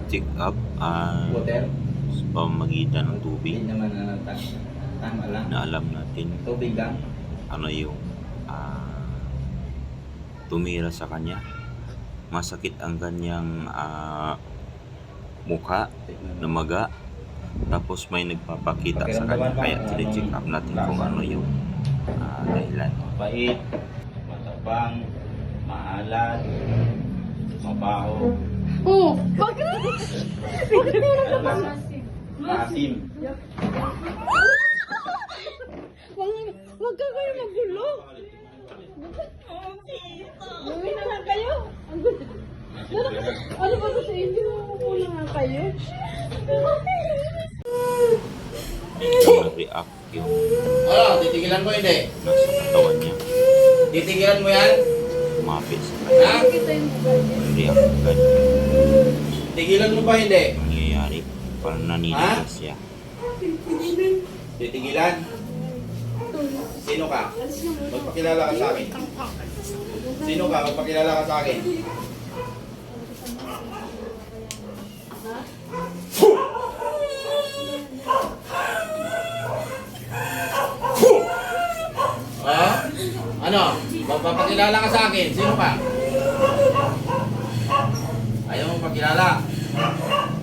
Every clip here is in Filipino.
check up Water? sa pamamagitan ng tubig Hindi naman tama lang. na alam natin Tubig lang. ano yung tumira sa kanya. Masakit ang kanyang mukha na maga, tapos may nagpapakita sa kanya, kaya tine-check up natin kung ano yung dahilan. Mapait, matabang, maalat, mabaho, Oh, bakit? Bakit meron ka ba? maasim. Huwag ka kayo magulo. Uwi na lang kayo. Ang gusto. Ano ba ito sa inyo? Muna nga kayo. Nag-react yung Ano, titigilan mo hindi? nasa katawan niya, Titigilan mo yan? umapit sa kanya, Ha? Kita yung mobile niya. nag-react agad. Tigilan mo ba hindi? Nangyayari, parang naninigas siya. Titigilan? Sino ka? Magpakilala ka sa akin. Sino ka? Magpakilala ka sa akin. Ah? Ano? Magpapakilala ka sa akin. Sino ka? Ayaw mo pakilala?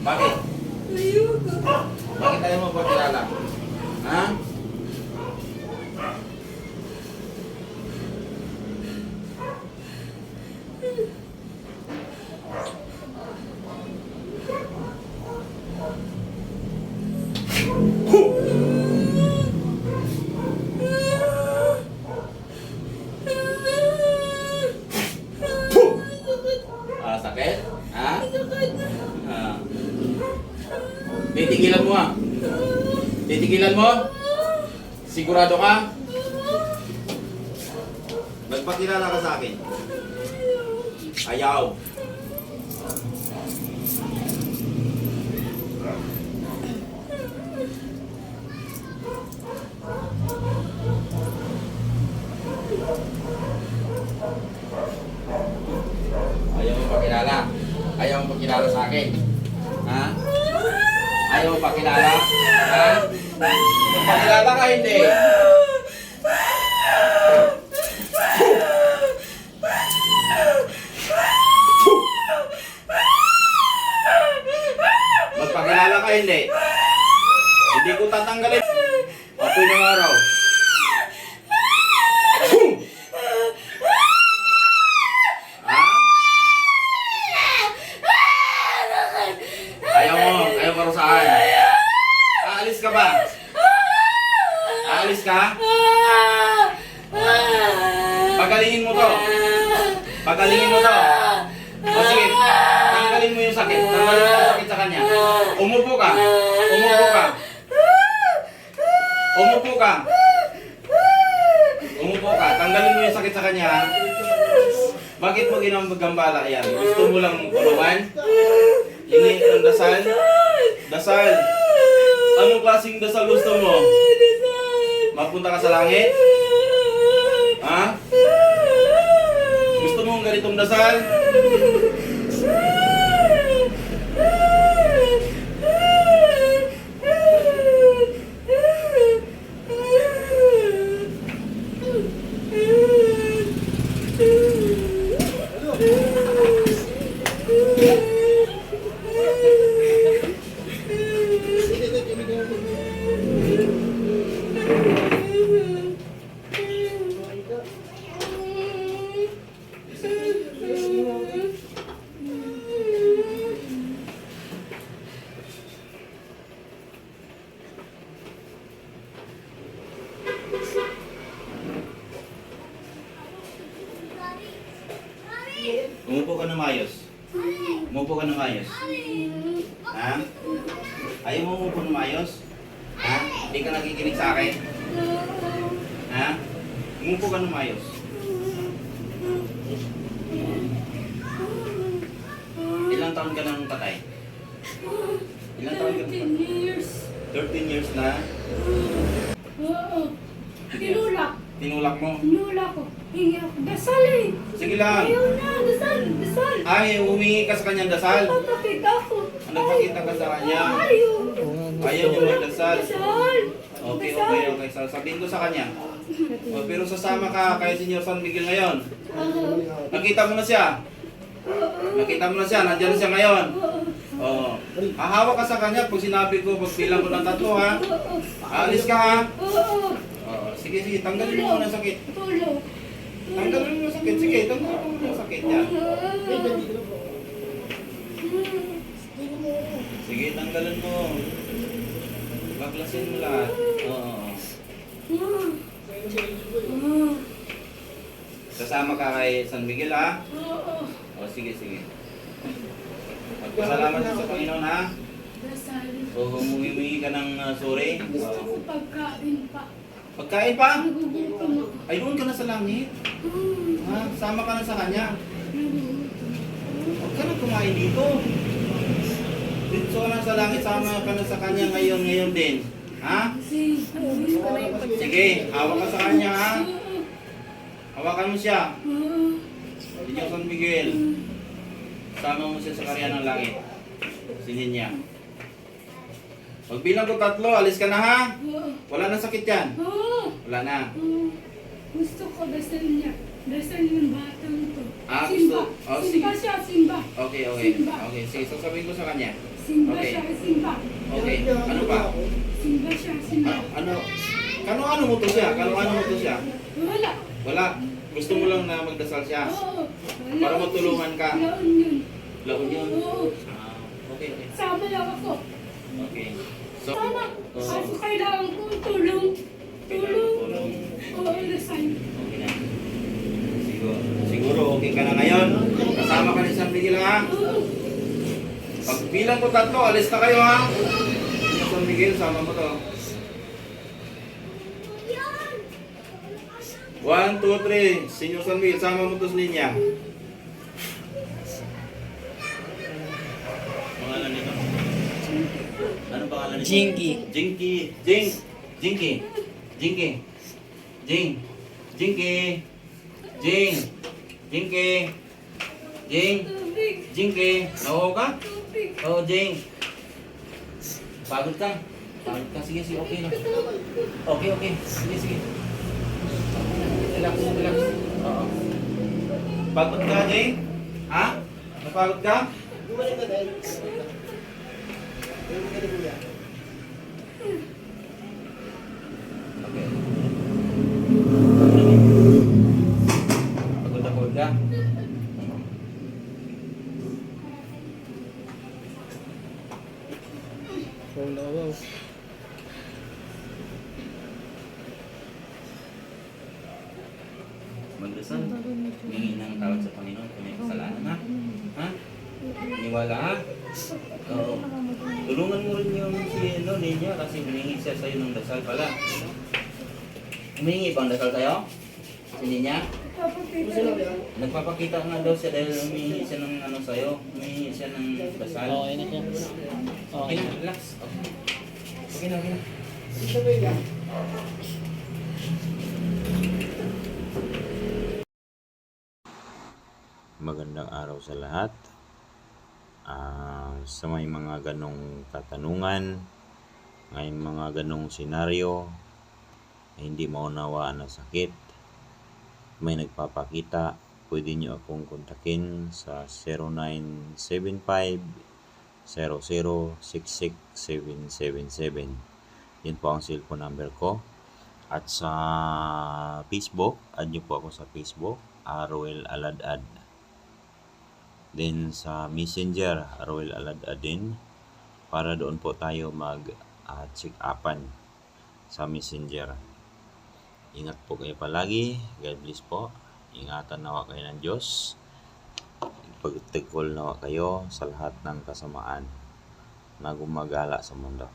Bakit? Bakit ayaw mo pakilala? Ha? Sakit? Ha? Titigilan mo ah. Titigilan mo? Sigurado ka? Magpakilala ka sa akin. Ayaw. Ayaw mo pakilala. Ayaw mo pakilala sa akin. Ha? Ayaw mo pakilala? Ha? Pakilala ka hindi? Magpakilala ka hindi? Hindi ko tatanggalin. Apoy ng araw. Ha? Ayaw parusahan. Aalis ka ba? Aalis ka? Pagalingin mo to. Pagalingin mo to. O sige, tanggalin mo yung sakit. Tanggalin mo yung sakit sa kanya. Umupo ka. Umupo ka. Umupo ka. Umupo ka. Tanggalin mo yung sakit sa kanya. Bakit mo ginagambala yan? Gusto mo lang tulungan? Hingi ng dasal? Dasal? Anong klaseng dasal gusto mo? Mapunta ka sa langit? Ha? Gusto mo ang ganitong dasal? Umupo ka ng maayos. Umupo ka ng maayos. Ha? Ayaw mo umupo ng maayos? Ha? Hindi ka nakikinig sa akin? Ha? Umupo ka ng maayos. Ilang taon ka nang patay? Ilang taon ka nang patay? 13 years. 13 years na? Oo. Tinulak. Tinulak mo. Nula ko. Hingi ako. Dasal eh. Sige lang. Ayaw na. Dasal. Dasal. Ay, humingi ka sa kanyang dasal. Papakita ko. Nagpakita ka sa kanya. Ayaw. Ayaw niyo magdasal. Dasal. Okay. Sabihin ko sa kanya. Pero sasama ka kay Senyor San Miguel ngayon. Nakita mo na siya. Nandiyan na siya ngayon. Oh. Hahawa ka sa kanya pag sinabi ko, pag bilang ko ng 3 ha. Alis ka ha. Oo. Sige, tanggalin mo muna ang sakit. Tulog. Tanggalin mo yung sakit. Sige, tanggalin mo yung sakit yan. Sige, tanggalin mo. Baklasin mo lahat. Oo. Sasama ka kay San Miguel ha? O, sige. Magpasalamat ka sa Panginoon ha? Dasal. O, humingi ka ng sorry. Gusto ko pagkain pa. Pagkain pa? Nagugutom ako. Ay, doon ka na sa langit. Ha? Sama ka na sa kanya. Huwag ka na kumain dito. Dito ka na sa langit, sama ka na sa kanya ngayon din. Ha? Sige, hawak ka sa kanya ha? Hawakan mo siya. Señor San Miguel. Sama mo siya sa karya ng langit. Sinin niya. Pagbilang ko 3, alis ka na ha? Wala na sakit yan. Wala na. Gusto ko dasal niya. Dasal yung batang to. Ah, Simba. gusto- oh, Simba sige. siya, simba. Okay. Simba. Okay, sige, sasabihin ko sa kanya. Simba Okay. siya, simba. Okay, ano pa? Simba siya, simba. Ano? Kano mo to siya? Wala. Wala. Gusto mo lang na magdasal siya. Oo. Para matulungan ka. Laon yun. Laon yun. Oo. Okay. Sama lang ako. Okay. So, Sama. oo. Kaso kailangan ko tulong. Tulong. Tulong. Oo, dasal. Okay na. Siguro okay ka na ngayon. Kasama ka ni San Miguel ha? Oo. Pag bilang ko 3, alis na kayo ha? San Miguel, sama mo to. 1, 2, 3. Senyor San Miguel, sama mo to sa linya. Pangalan nito? Ano pangalan nito? Jinky. Jinky. Naho ka? Tubig. Oo, Jing. Pagod ka? Sige, okay na. Okay. Sige. Relax. Oo. Pagod ka, Jing? Ha? Napagod ka? Okay. Pagod ka? Wow. Magdasal. Humingi ng tawad sa Panginoon kung may kasalanan ha? Ha? Niwala ha? Oo. Tulungan mo rin yung si Ninya kasi humingi siya sa'yo ng dasal pala. Humingi bang dasal tayo? Si Ninya? Nagpapakita nga daw siya dahil humingi siya ng ano sa'yo. Humingi siya ng dasal. Okay na siya. Okay na, relax. Okay na. Magandang araw sa lahat. Sa may mga ganong katanungan, may mga ganong senaryo na hindi maunawaan na sakit, may nagpapakita, pwede nyo akong kontakin sa 0975 00667777. Yan po ang cellphone number ko. At sa Facebook, add nyo po ako sa Facebook, Ruel Aladad. Then sa Messenger, Ruel Aladad din, para doon po tayo mag-check-upan sa Messenger. Ingat po kayo palagi. God bless po. Ingatan nawa kayo ng Diyos. Pagtikol nawa kayo sa lahat ng kasamaan na gumagala sa mundo.